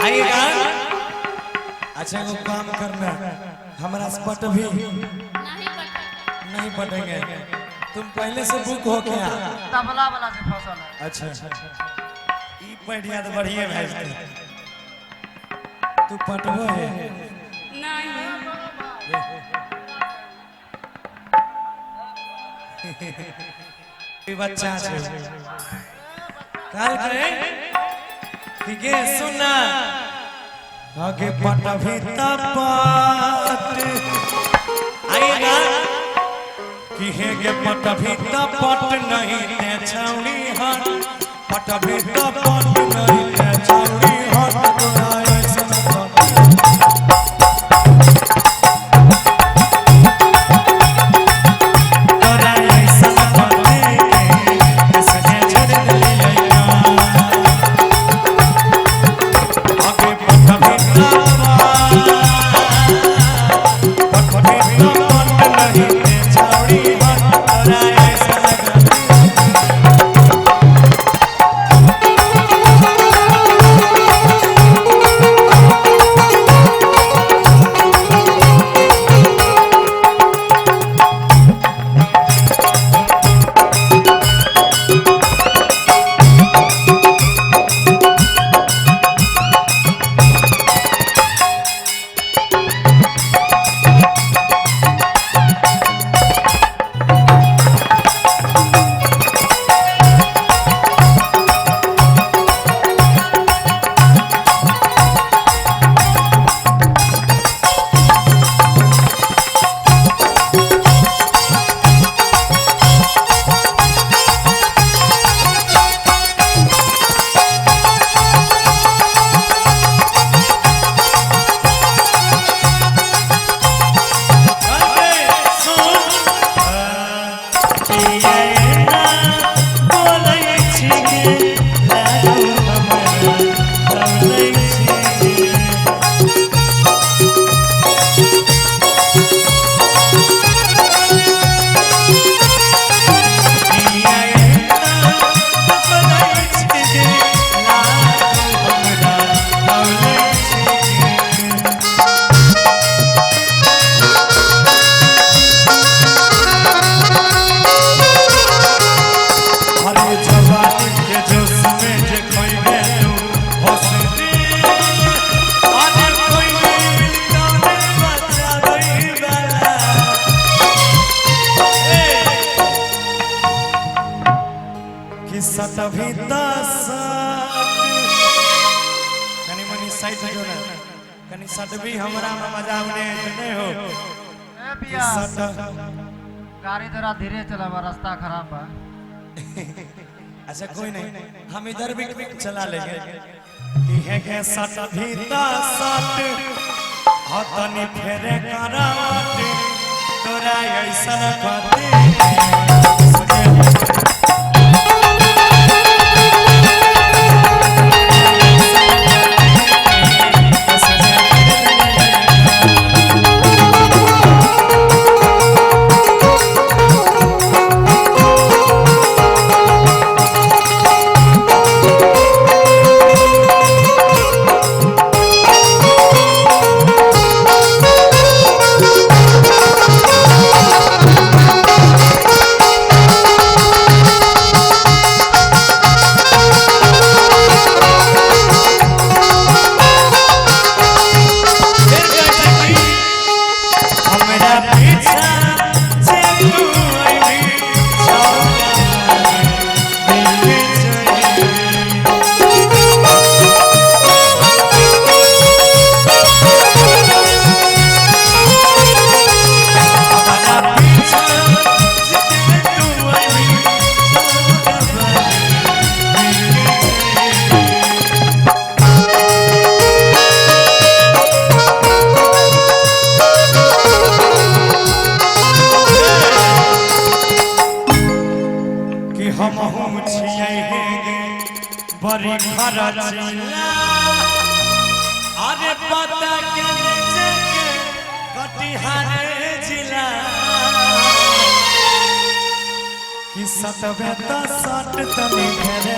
आइएगा। अच्छा वो काम करना, हमारा स्पॉट भी नहीं पटेंगे। तुम पहले से बुक हो क्या? तबला वाला से फसल है। अच्छा ई बढ़िया तो बढ़िया भेज दे। तू पटबो है नहीं ये बच्चा है काल करे ठीक है। सुनना आगे पट भी तपट आइएगा कि है के पट भी तपट नहीं ते छौड़ी हट पट भी तपट नहीं ते छौड़ी हट तोरा ऐसा भी कनी मनी साइड जो ना कनी सट भी हमरा में मजा आउने नहीं हो। ए पिया गाड़ी जरा धीरे चलावा, रास्ता खराब बा। अच्छा कोई नहीं, हम इधर भी चला लेंगे। है के सट भी सट हतनी फेरे करावट तोरा ऐसा करते बड़ी खरचिला अरे पता के कटिहार जिला कि सतबे तो सट तनी घेरे